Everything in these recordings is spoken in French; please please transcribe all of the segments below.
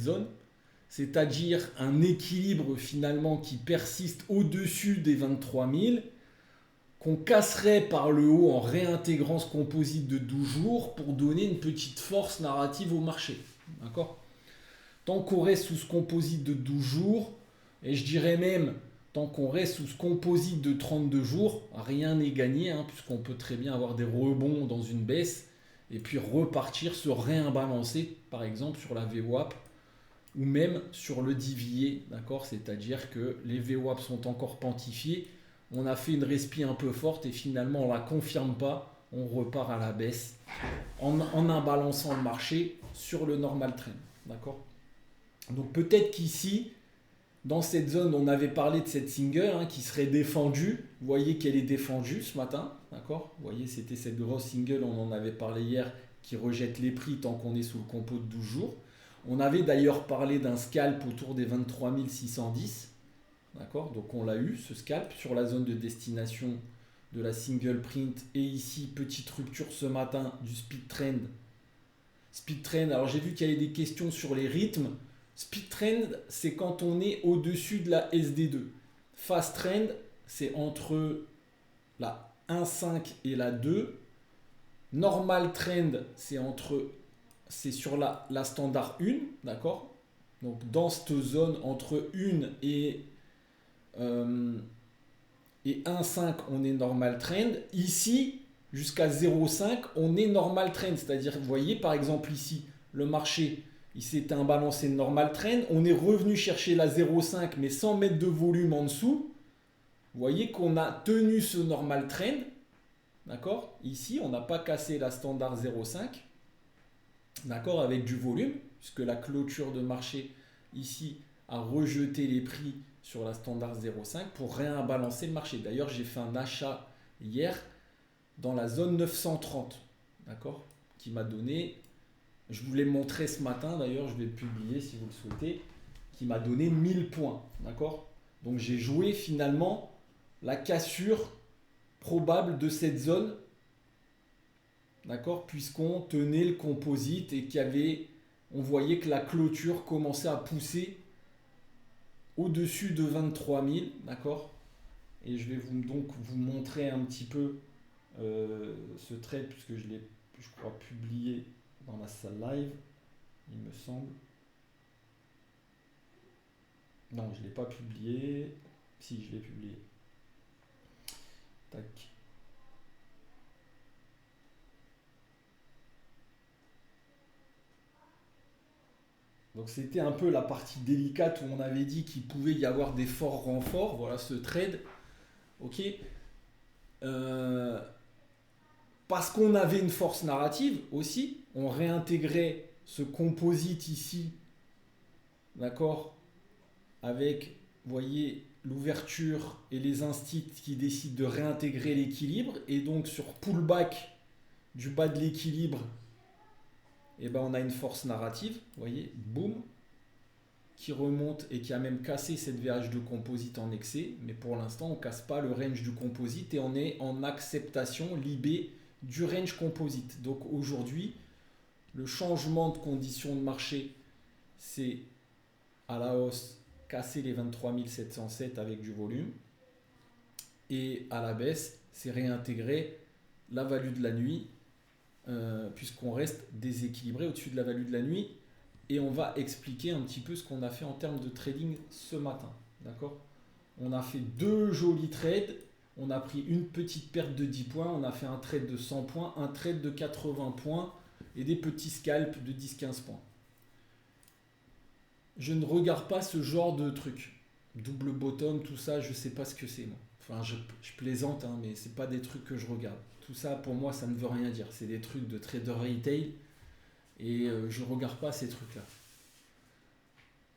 zone, c'est-à-dire un équilibre finalement qui persiste au-dessus des 23 000, qu'on casserait par le haut en réintégrant ce composite de 12 jours pour donner une petite force narrative au marché. D'accord ? Tant qu'on reste sous ce composite de 12 jours, et je dirais même tant qu'on reste sous ce composite de 32 jours, rien n'est gagné, hein, puisqu'on peut très bien avoir des rebonds dans une baisse et puis repartir, se réimbalancer, par exemple sur la VWAP ou même sur le DVA, d'accord ? C'est-à-dire que les VWAP sont encore quantifiés, on a fait une respi un peu forte et finalement on ne la confirme pas, on repart à la baisse en imbalançant le marché sur le normal trend, d'accord ? Donc peut-être qu'ici, dans cette zone, on avait parlé de cette single hein, qui serait défendue. Vous voyez qu'elle est défendue ce matin, d'accord ? Vous voyez, c'était cette grosse single, on en avait parlé hier, qui rejette les prix tant qu'on est sous le compo de 12 jours. On avait d'ailleurs parlé d'un scalp autour des 23 610, d'accord ? Donc on l'a eu, ce scalp, sur la zone de destination de la single print. Et ici, petite rupture ce matin du speed trend. Speed trend, alors j'ai vu qu'il y avait des questions sur les rythmes. Speed trend, c'est quand on est au-dessus de la SD2. Fast trend, c'est entre la 1,5 et la 2. Normal trend, c'est sur la standard 1, d'accord ? Donc dans cette zone entre 1 et 1,5, on est normal trend. Ici, jusqu'à 0,5, on est normal trend. C'est-à-dire, vous voyez par exemple ici, le marché, il s'était imbalancé de normal trend. On est revenu chercher la 0,5 mais sans mettre de volume en dessous. Vous voyez qu'on a tenu ce normal trend. D'accord ? Ici, on n'a pas cassé la standard 0,5. D'accord ? Avec du volume, puisque la clôture de marché ici a rejeté les prix sur la standard 0,5 pour réimbalancer le marché. D'ailleurs, j'ai fait un achat hier dans la zone 930. D'accord ? Qui m'a donné... Je vous l'ai montré ce matin, d'ailleurs, je vais le publier si vous le souhaitez, qui m'a donné 1000 points. D'accord ? Donc j'ai joué finalement la cassure probable de cette zone, d'accord ? Puisqu'on tenait le composite et on voyait que la clôture commençait à pousser au-dessus de 23 000, d'accord ? Et je vais donc vous montrer un petit peu ce trade, puisque je l'ai, je crois, publié dans la salle live, il me semble. Non, je ne l'ai pas publié. Si, je l'ai publié. Tac. Donc c'était un peu la partie délicate où on avait dit qu'il pouvait y avoir des forts renforts. Voilà ce trade. Ok. Parce qu'on avait une force narrative aussi. On réintégrait ce composite ici. D'accord ? Avec, vous voyez, l'ouverture et les instits qui décident de réintégrer l'équilibre. Et donc sur pullback du bas de l'équilibre, eh ben on a une force narrative, vous voyez, boum, qui remonte et qui a même cassé cette VH2 composite en excès. Mais pour l'instant, on ne casse pas le range du composite et on est en acceptation libé du range composite. Donc aujourd'hui, le changement de conditions de marché, c'est à la hausse casser les 23 707 avec du volume. Et à la baisse, c'est réintégrer la value de la nuit, puisqu'on reste déséquilibré au-dessus de la value de la nuit. Et on va expliquer un petit peu ce qu'on a fait en termes de trading ce matin. D'accord ? On a fait deux jolis trades. On a pris une petite perte de 10 points. On a fait un trade de 100 points, un trade de 80 points et des petits scalps de 10-15 points. Je ne regarde pas ce genre de trucs. Double bottom, tout ça, je ne sais pas ce que c'est. Moi. Enfin, je plaisante, hein, mais ce n'est pas des trucs que je regarde. Tout ça, pour moi, ça ne veut rien dire. C'est des trucs de trader retail. Et je ne regarde pas ces trucs-là.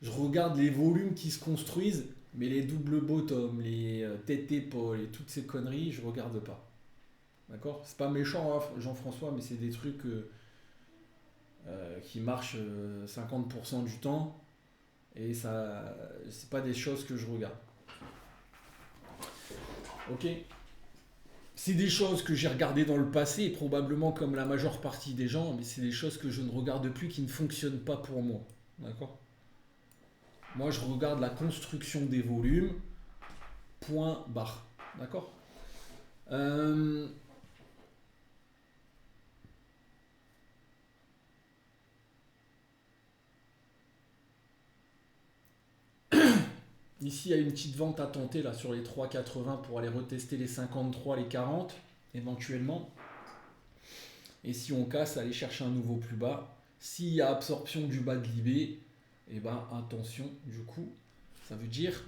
Je regarde les volumes qui se construisent, mais les double bottom, les tête épaule et toutes ces conneries, je ne regarde pas. D'accord ? C'est pas méchant, hein, Jean-François, mais c'est des trucs qui marchent 50% du temps. Et ça, c'est pas des choses que je regarde. Ok ? C'est des choses que j'ai regardées dans le passé, probablement comme la majeure partie des gens, mais c'est des choses que je ne regarde plus, qui ne fonctionnent pas pour moi. D'accord ? Moi, je regarde la construction des volumes, point barre. D'accord. Ici, il y a une petite vente à tenter là, sur les 3,80 pour aller retester les 53, les 40 éventuellement. Et si on casse, aller chercher un nouveau plus bas. S'il y a absorption du bas de l'IB, eh ben, attention, du coup, ça veut dire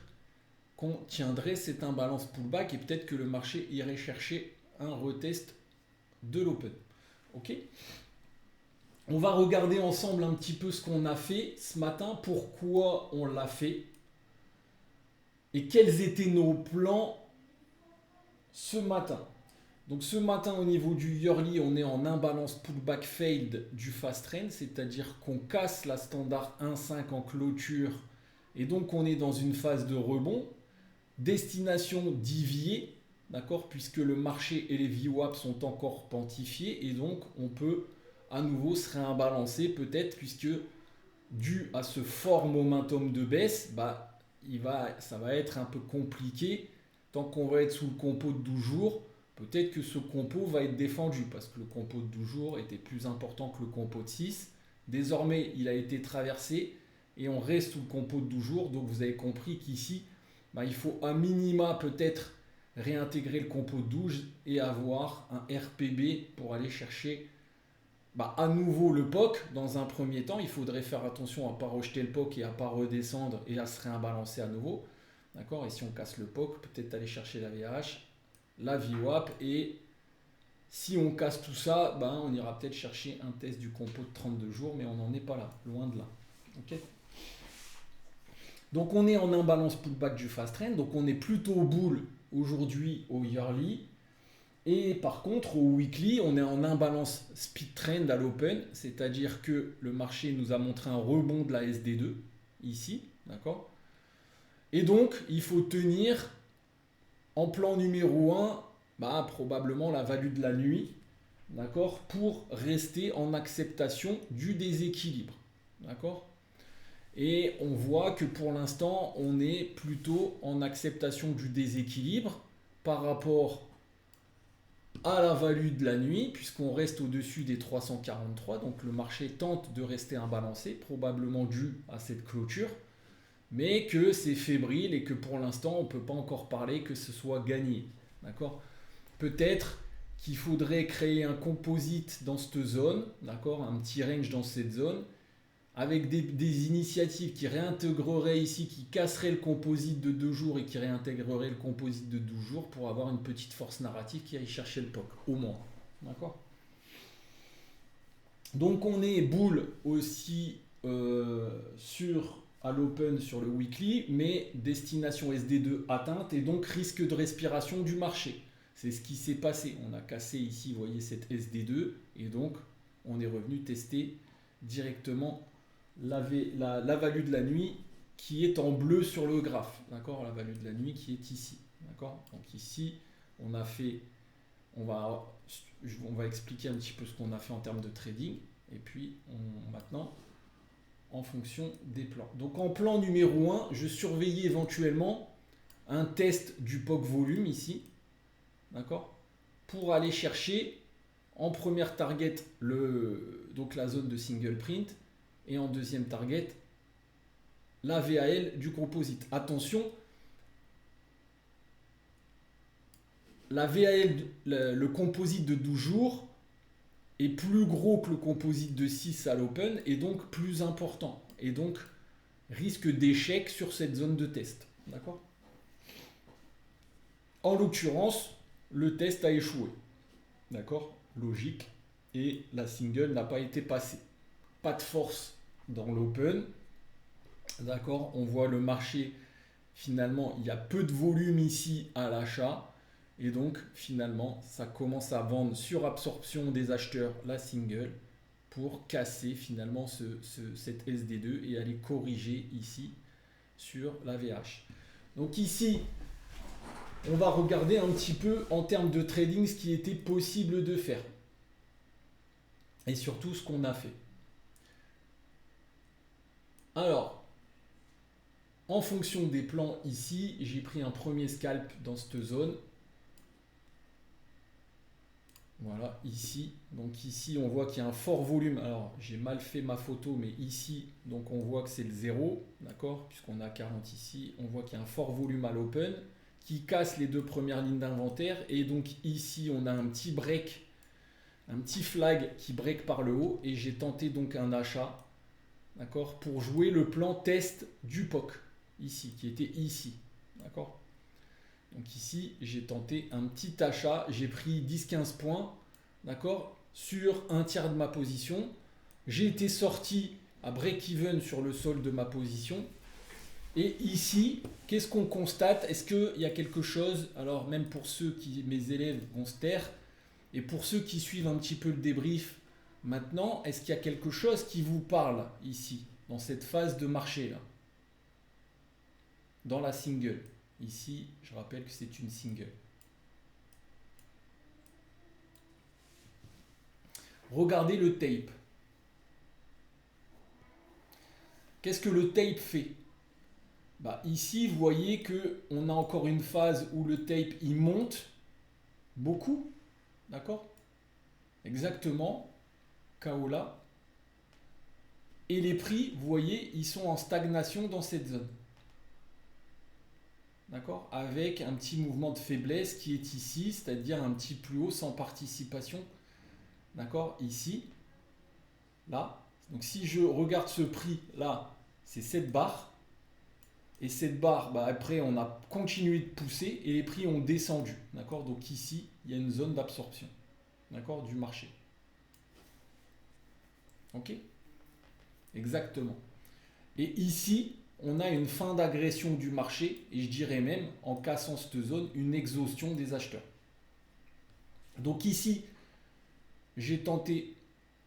qu'on tiendrait cette imbalance pullback et peut-être que le marché irait chercher un retest de l'open. Ok. On va regarder ensemble un petit peu ce qu'on a fait ce matin, pourquoi on l'a fait et quels étaient nos plans ce matin. Donc ce matin au niveau du yearly, on est en imbalance pullback failed du fast trend, c'est-à-dire qu'on casse la standard 1.5 en clôture et donc on est dans une phase de rebond. Destination déviée, d'accord, puisque le marché et les VWAP sont encore quantifiés et donc on peut à nouveau se réimbalancer peut-être puisque dû à ce fort momentum de baisse, bah, ça va être un peu compliqué tant qu'on va être sous le compo de 12 jours. Peut-être que ce compo va être défendu parce que le compo de 12 jours était plus important que le compo de 6. Désormais, il a été traversé et on reste sous le compo de 12 jours. Donc vous avez compris qu'ici, bah, il faut à minima peut-être réintégrer le compo de 12 et avoir un RPB pour aller chercher à nouveau le POC. Dans un premier temps, il faudrait faire attention à ne pas rejeter le POC et à ne pas redescendre et à se réimbalancer à nouveau. D'accord. Et si on casse le POC, peut-être aller chercher la VH, la VWAP, et si on casse tout ça, on ira peut-être chercher un test du compo de 32 jours, mais on n'en est pas là, loin de là. Okay. Donc on est en imbalance pullback du fast trend, donc on est plutôt bull aujourd'hui au yearly, et par contre au weekly on est en imbalance speed trend à l'open, c'est-à-dire que le marché nous a montré un rebond de la SD2 ici, d'accord, et donc il faut tenir en plan numéro 1, probablement la value de la nuit, d'accord, pour rester en acceptation du déséquilibre, d'accord. Et on voit que pour l'instant, on est plutôt en acceptation du déséquilibre par rapport à la value de la nuit, puisqu'on reste au-dessus des 343. Donc le marché tente de rester imbalancé, probablement dû à cette clôture, mais que c'est fébrile et que pour l'instant, on ne peut pas encore parler que ce soit gagné. D'accord ? Peut-être qu'il faudrait créer un composite dans cette zone, d'accord, un petit range dans cette zone, avec des initiatives qui réintégreraient ici, qui casseraient le composite de 2 jours et qui réintégreraient le composite de 12 jours pour avoir une petite force narrative qui aille chercher le POC, au moins. D'accord ? Donc on est bull aussi à l'open sur le weekly, mais destination SD2 atteinte et donc risque de respiration du marché. C'est ce qui s'est passé. On a cassé ici, vous voyez, cette SD2 et donc on est revenu tester directement la value de la nuit qui est en bleu sur le graphe. D'accord, la value de la nuit qui est ici. D'accord, donc ici, on a fait, on va expliquer un petit peu ce qu'on a fait en termes de trading et puis maintenant en fonction des plans. Donc en plan numéro 1, je surveillais éventuellement un test du POC volume ici, d'accord, pour aller chercher en première target donc la zone de single print et en deuxième target la VAL du composite. Attention, la VAL, le composite de 12 jours est plus gros que le composite de 6 à l'open et donc plus important. Et donc, risque d'échec sur cette zone de test. D'accord ? En l'occurrence, le test a échoué. D'accord ? Logique. Et la single n'a pas été passée. Pas de force dans l'open. D'accord ? On voit le marché, finalement, il y a peu de volume ici à l'achat. Et donc, finalement, ça commence à vendre sur absorption des acheteurs la single pour casser finalement cette SD2 et aller corriger ici sur la VH. Donc ici, on va regarder un petit peu en termes de trading ce qui était possible de faire. Et surtout ce qu'on a fait. Alors, En fonction des plans ici, j'ai pris un premier scalp dans cette zone. Voilà, ici. Donc ici, on voit qu'il y a un fort volume. Alors, j'ai mal fait ma photo, mais ici, donc on voit que c'est le 0, d'accord? Puisqu'on a 40 ici. On voit qu'il y a un fort volume à l'open qui casse les deux premières lignes d'inventaire. Et donc ici, on a un petit break, un petit flag qui break par le haut. Et j'ai tenté donc un achat, d'accord? Pour jouer le plan test du POC, ici, qui était ici, d'accord? Donc ici, j'ai tenté un petit achat, j'ai pris 10-15 points, d'accord, sur un tiers de ma position. J'ai été sorti à break-even sur le sol de ma position. Et ici, qu'est-ce qu'on constate? Est-ce qu'il y a quelque chose, alors même pour ceux qui, mes élèves vont se taire, et pour ceux qui suivent un petit peu le débrief maintenant, est-ce qu'il y a quelque chose qui vous parle ici, dans cette phase de marché là, dans la single? Ici, je rappelle que c'est une single. Regardez le tape. Qu'est-ce que le tape fait? Bah, ici, vous voyez qu'on a encore une phase où le tape il monte beaucoup. D'accord? Exactement. KO là. Et les prix, vous voyez, ils sont en stagnation dans cette zone. D'accord? Avec un petit mouvement de faiblesse qui est ici, c'est-à-dire un petit plus haut sans participation. D'accord? Ici. Là. Donc si je regarde ce prix là, c'est cette barre. Et cette barre, bah, après on a continué de pousser et les prix ont descendu. D'accord? Donc ici, il y a une zone d'absorption. D'accord? Du marché. Ok? Exactement. Et ici, on a une fin d'agression du marché et je dirais même, en cassant cette zone, une exhaustion des acheteurs. Donc ici, j'ai tenté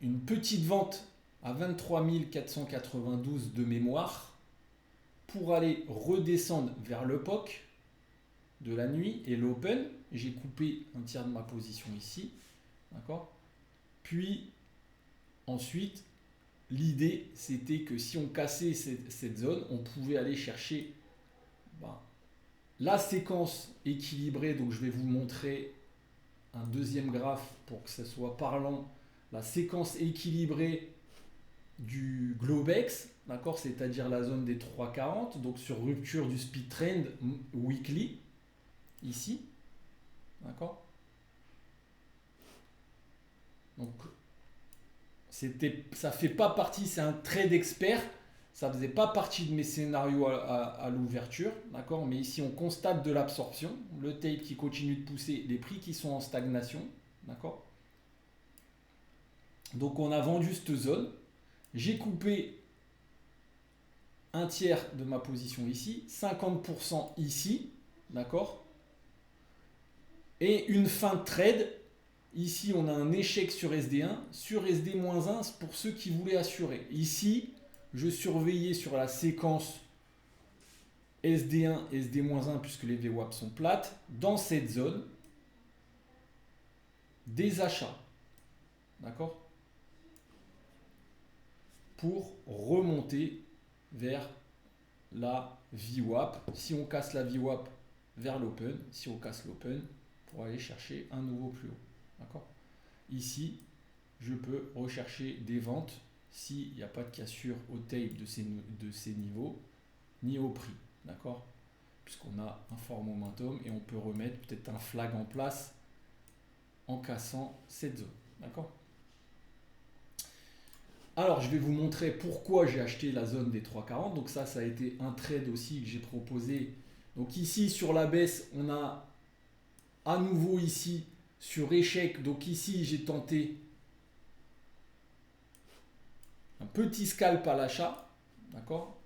une petite vente à 23 492 de mémoire pour aller redescendre vers le POC de la nuit et l'open. J'ai coupé un tiers de ma position ici. D'accord? Puis ensuite, l'idée c'était que si on cassait cette zone, on pouvait aller chercher la séquence équilibrée. Donc je vais vous montrer un deuxième graphe pour que ça soit parlant. La séquence équilibrée du Globex, d'accord, c'est-à-dire la zone des 3,40, donc sur rupture du speed trend weekly, ici, d'accord. Donc ça fait pas partie, c'est un trade expert, ça faisait pas partie de mes scénarios à l'ouverture, d'accord, mais ici on constate de l'absorption, le tape qui continue de pousser, les prix qui sont en stagnation, d'accord. Donc on a vendu cette zone. J'ai coupé un tiers de ma position ici, 50% ici, d'accord? Et une fin de trade. Ici, on a un échec sur SD1, sur SD-1 pour ceux qui voulaient assurer. Ici, je surveillais sur la séquence SD1, SD-1 puisque les VWAP sont plates, dans cette zone, des achats, d'accord? Pour remonter vers la VWAP. Si on casse la VWAP vers l'open, si on casse l'open, pour aller chercher un nouveau plus haut. D'accord? Ici, je peux rechercher des ventes s'il n'y a pas de cassure au tape de ces niveaux, ni au prix. D'accord? Puisqu'on a un fort momentum et on peut remettre peut-être un flag en place en cassant cette zone. D'accord? Alors, je vais vous montrer pourquoi j'ai acheté la zone des 3,40. Donc ça a été un trade aussi que j'ai proposé. Donc ici, sur la baisse, on a à nouveau ici, sur échec. Donc ici, j'ai tenté un petit scalp à l'achat. D'accord?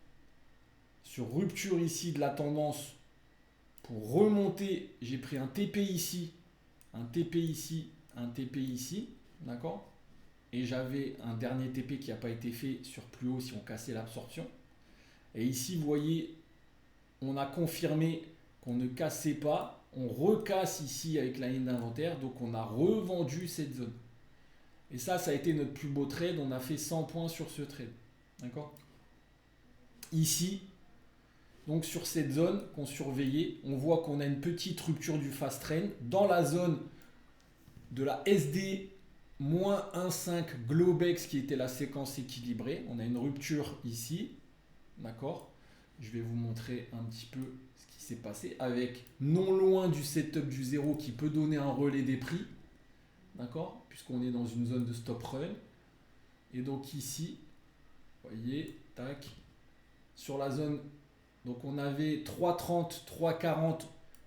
Sur rupture ici de la tendance, pour remonter, j'ai pris un TP ici, un TP ici, un TP ici. D'accord? Et j'avais un dernier TP qui n'a pas été fait sur plus haut si on cassait l'absorption. Et ici, vous voyez, on a confirmé qu'on ne cassait pas. On recasse ici avec la ligne d'inventaire. Donc, on a revendu cette zone. Et ça a été notre plus beau trade. On a fait 100 points sur ce trade. D'accord? Ici, Donc sur cette zone qu'on surveillait, on voit qu'on a une petite rupture du fast trend dans la zone de la SD moins 1,5 Globex qui était la séquence équilibrée. On a une rupture ici, d'accord. Je vais vous montrer un petit peu ce qui s'est passé avec non loin du setup du 0 qui peut donner un relais des prix, d'accord, puisqu'on est dans une zone de stop run. Et donc ici, vous voyez, tac, sur la zone, donc on avait 3,30, 3,40,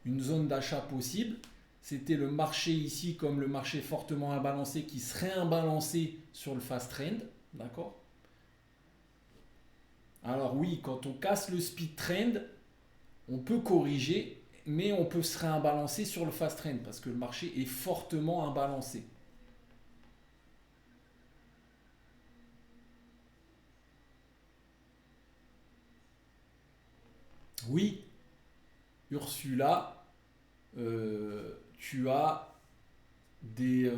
une zone d'achat possible. C'était le marché ici comme le marché fortement imbalancé qui serait imbalancé sur le fast trend, d'accord. Alors oui, quand on casse le speed trend, on peut corriger, mais on peut se réimbalancer sur le fast trend parce que le marché est fortement imbalancé. Oui, Ursula, tu as des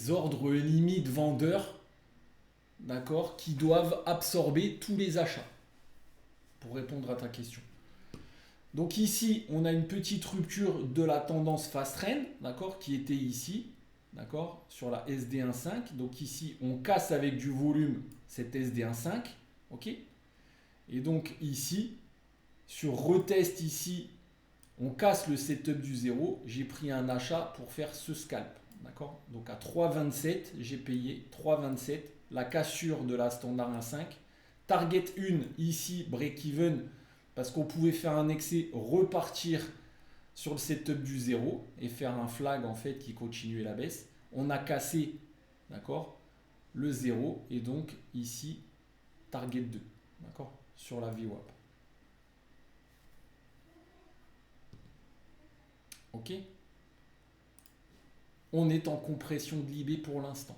ordres limites vendeurs, d'accord, qui doivent absorber tous les achats, pour répondre à ta question. Donc ici, on a une petite rupture de la tendance fast trend, d'accord, qui était ici, d'accord, sur la SD1.5. Donc ici, on casse avec du volume cette SD1.5, ok. Et donc ici, sur retest ici, on casse le setup du 0. J'ai pris un achat pour faire ce scalp, d'accord. Donc à 3,27, j'ai payé 3,27 la cassure de la standard 1.5. Target 1 ici, break-even, parce qu'on pouvait faire un excès, repartir sur le setup du 0 et faire un flag en fait qui continuait la baisse. On a cassé, d'accord, le 0 et donc ici target 2, d'accord, sur la VWAP. Ok. On est en compression de l'IB pour l'instant.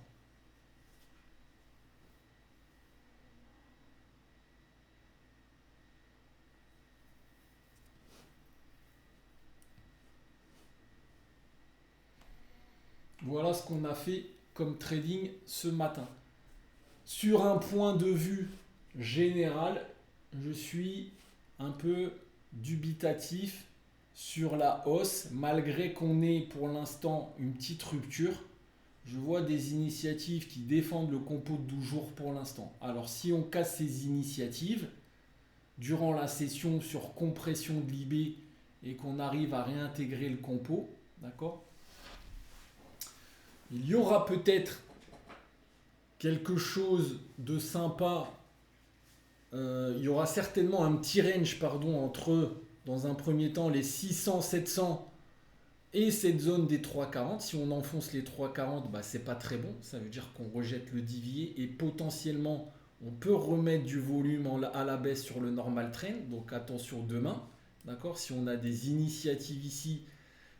Voilà ce qu'on a fait comme trading ce matin. Sur un point de vue général, je suis un peu dubitatif sur la hausse, malgré qu'on ait pour l'instant une petite rupture. Je vois des initiatives qui défendent le compo de 12 jours pour l'instant. Alors si on casse ces initiatives, durant la session sur compression de l'IB et qu'on arrive à réintégrer le compo, d'accord, il y aura peut-être quelque chose de sympa. Il y aura certainement un petit range entre, dans un premier temps, les 600, 700 et cette zone des 3,40. Si on enfonce les 3,40, bah, c'est pas très bon. Ça veut dire qu'on rejette le devier et potentiellement on peut remettre du volume à la baisse sur le normal trend. Donc attention demain. D'accord. Si on a des initiatives ici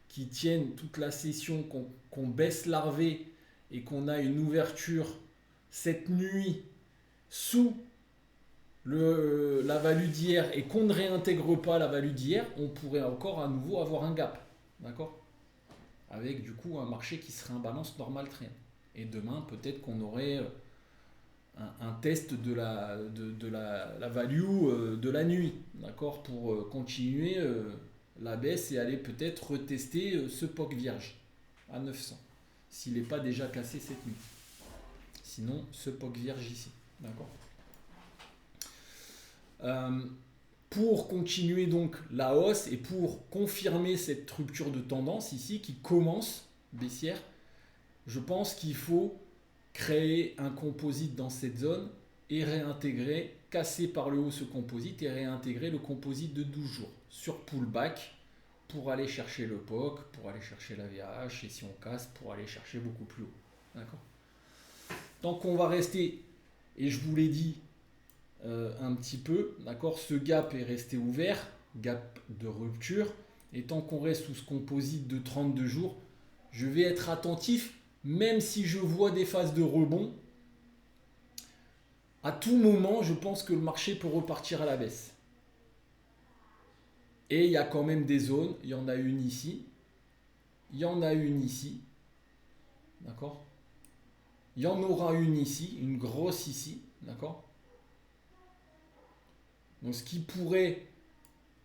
qui tiennent toute la session, qu'on baisse l'arrivée et qu'on a une ouverture cette nuit sous la value d'hier et qu'on ne réintègre pas la value d'hier, on pourrait encore à nouveau avoir un gap. D'accord, avec du coup un marché qui serait un balance normal trend. Et demain, peut-être qu'on aurait un test de la value de la nuit, d'accord, pour continuer la baisse et aller peut-être retester ce POC vierge à 900, s'il n'est pas déjà cassé cette nuit. Sinon, ce POC vierge ici, d'accord. Pour continuer donc la hausse et pour confirmer cette rupture de tendance ici qui commence baissière, je pense qu'il faut créer un composite dans cette zone et réintégrer, casser par le haut ce composite et réintégrer le composite de 12 jours sur pullback pour aller chercher le POC, pour aller chercher la VH et si on casse pour aller chercher beaucoup plus haut. D'accord. Tant qu'on va rester, et je vous l'ai dit un petit peu, d'accord, ce gap est resté ouvert, gap de rupture, et tant qu'on reste sous ce composite de 32 jours, je vais être attentif, même si je vois des phases de rebond. À tout moment, je pense que le marché peut repartir à la baisse. Et il y a quand même des zones, il y en a une ici, il y en a une ici, d'accord, il y en aura une ici, une grosse ici, d'accord. Donc ce qui pourrait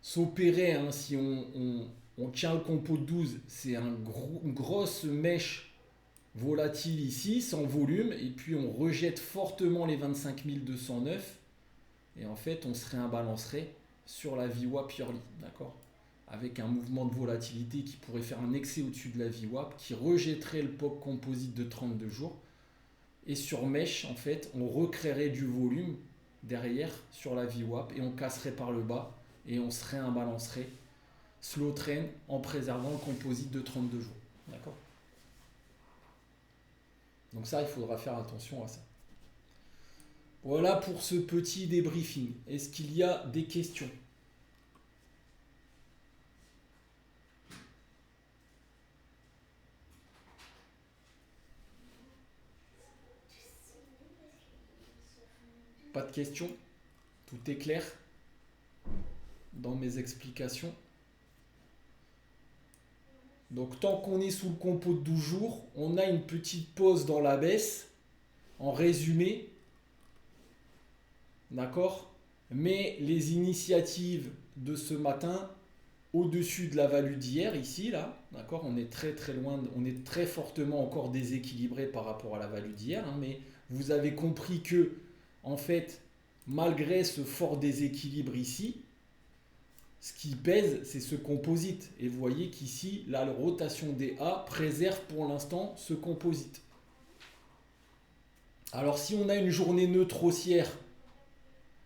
s'opérer hein, si on tient le compo de 12, c'est une grosse mèche volatile ici, sans volume, et puis on rejette fortement les 25 209, et en fait on se réimbalancerait sur la VWAP yearly, d'accord, avec un mouvement de volatilité qui pourrait faire un excès au-dessus de la VWAP, qui rejetterait le POC composite de 32 jours, et sur mèche, en fait, on recréerait du volume derrière sur la VWAP, et on casserait par le bas, et on se réimbalancerait slow trend en préservant le composite de 32 jours, d'accord. Donc ça, il faudra faire attention à ça. Voilà pour ce petit débriefing. Est-ce qu'il y a des questions ? Pas de questions ? Tout est clair dans mes explications ? Donc tant qu'on est sous le compo de 12 jours, on a une petite pause dans la baisse, en résumé, d'accord ? Mais les initiatives de ce matin, au-dessus de la value d'hier, ici, là, d'accord ? On est très très loin, on est très fortement encore déséquilibré par rapport à la value d'hier, hein, mais vous avez compris que, en fait, malgré ce fort déséquilibre ici, ce qui pèse, c'est ce composite. Et vous voyez qu'ici, la rotation des A préserve pour l'instant ce composite. Alors si on a une journée neutre haussière,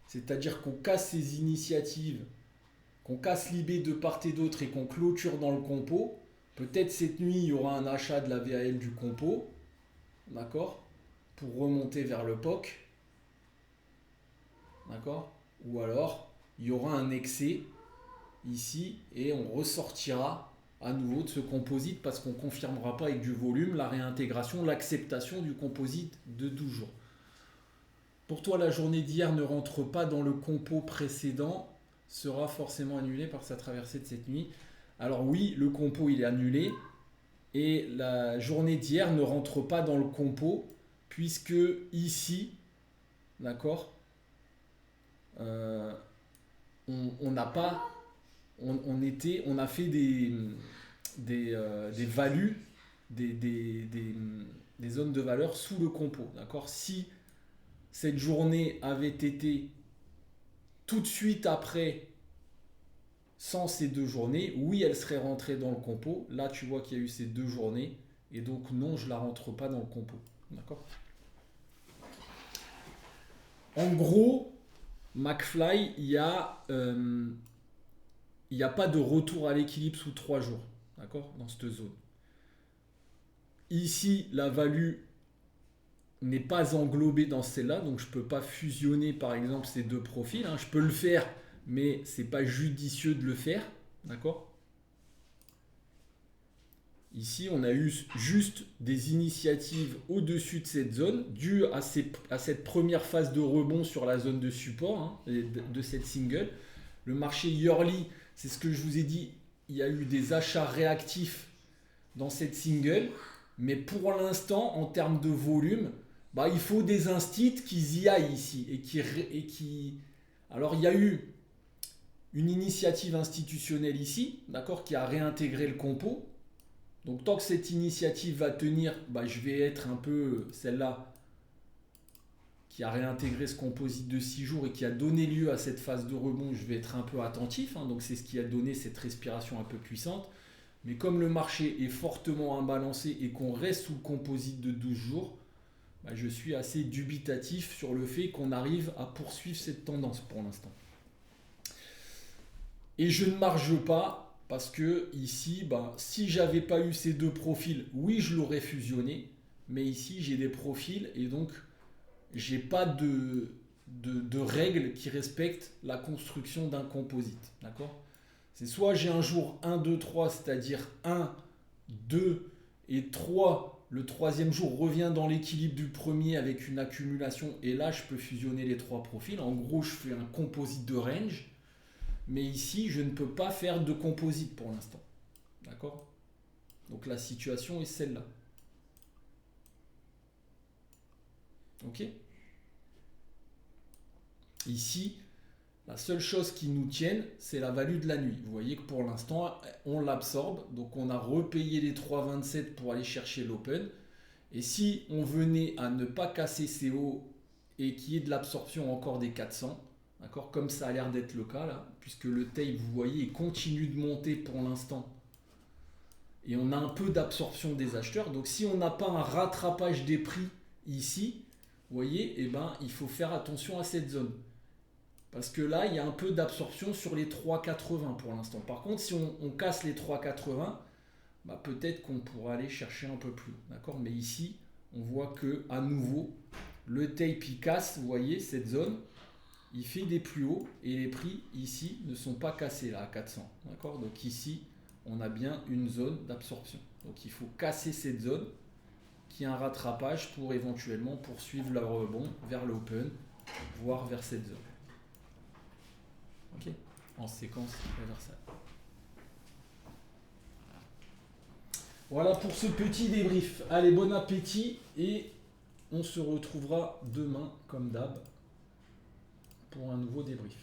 c'est-à-dire qu'on casse ces initiatives, qu'on casse l'IB de part et d'autre et qu'on clôture dans le compo, peut-être cette nuit, il y aura un achat de la VAL du compo, d'accord, pour remonter vers le POC, d'accord, ou alors il y aura un excès ici et on ressortira à nouveau de ce composite parce qu'on ne confirmera pas avec du volume la réintégration, l'acceptation du composite de 12 jours. Pour toi, la journée d'hier ne rentre pas dans le compo précédent, sera forcément annulée par sa traversée de cette nuit. Alors oui, le compo il est annulé et la journée d'hier ne rentre pas dans le compo puisque ici, d'accord, on n'a pas on a fait des values, des zones de valeur sous le compo. D'accord ? Si cette journée avait été tout de suite après, sans ces deux journées, oui, elle serait rentrée dans le compo. Là, tu vois qu'il y a eu ces deux journées. Et donc, non, je ne la rentre pas dans le compo. D'accord ? En gros, McFly, il y a pas de retour à l'équilibre sous 3 jours, d'accord, dans cette zone. Ici, la value n'est pas englobée dans celle-là, donc je ne peux pas fusionner par exemple ces deux profils. Hein. Je peux le faire, mais ce n'est pas judicieux de le faire, d'accord. Ici, on a eu juste des initiatives au-dessus de cette zone, dues à cette première phase de rebond sur la zone de support hein, de cette single. Le marché yearly, c'est ce que je vous ai dit, il y a eu des achats réactifs dans cette single, mais pour l'instant, en termes de volume, bah, il faut des instits qui y aillent ici. Alors, il y a eu une initiative institutionnelle ici, d'accord, qui a réintégré le compo. Donc, tant que cette initiative va tenir, bah, je vais être un peu celle-là qui a réintégré ce composite de 6 jours et qui a donné lieu à cette phase de rebond, je vais être un peu attentif. Hein, donc, c'est ce qui a donné cette respiration un peu puissante. Mais comme le marché est fortement imbalancé et qu'on reste sous le composite de 12 jours, bah, je suis assez dubitatif sur le fait qu'on arrive à poursuivre cette tendance pour l'instant. Et je ne marge pas parce que ici, bah, si j'avais pas eu ces deux profils, oui, je l'aurais fusionné. Mais ici, j'ai des profils et donc j'ai pas de règles qui respectent la construction d'un composite. D'accord ? C'est soit j'ai un jour 1, 2, 3, c'est-à-dire 1, 2 et 3. Le troisième jour revient dans l'équilibre du premier avec une accumulation. Et là, je peux fusionner les trois profils. En gros, je fais un composite de range. Mais ici, je ne peux pas faire de composite pour l'instant. D'accord ? Donc la situation est celle-là. Ok ? Ici, La seule chose qui nous tienne, c'est la value de la nuit. Vous voyez que pour l'instant, on l'absorbe. Donc on a repayé les 3,27 pour aller chercher l'open. Et si on venait à ne pas casser ces hauts et qu'il y ait de l'absorption encore des 400, d'accord, comme ça a l'air d'être le cas là, puisque le tape, vous voyez, il continue de monter pour l'instant. Et on a un peu d'absorption des acheteurs. Donc si on n'a pas un rattrapage des prix ici, vous voyez, eh ben, il faut faire attention à cette zone. Parce que là, il y a un peu d'absorption sur les 3,80 pour l'instant. Par contre, si on casse les 3,80, bah, peut-être qu'on pourra aller chercher un peu plus. D'accord? Mais ici, on voit que à nouveau, le tape il casse, vous voyez, cette zone. Il fait des plus hauts et les prix ici ne sont pas cassés là à 400. D'accord? Donc ici, on a bien une zone d'absorption. Donc il faut casser cette zone qui a un rattrapage pour éventuellement poursuivre le rebond vers l'open, voire vers cette zone. Ok, en séquence réversale. Voilà pour ce petit débrief. Allez, bon appétit et on se retrouvera demain comme d'hab pour un nouveau débrief.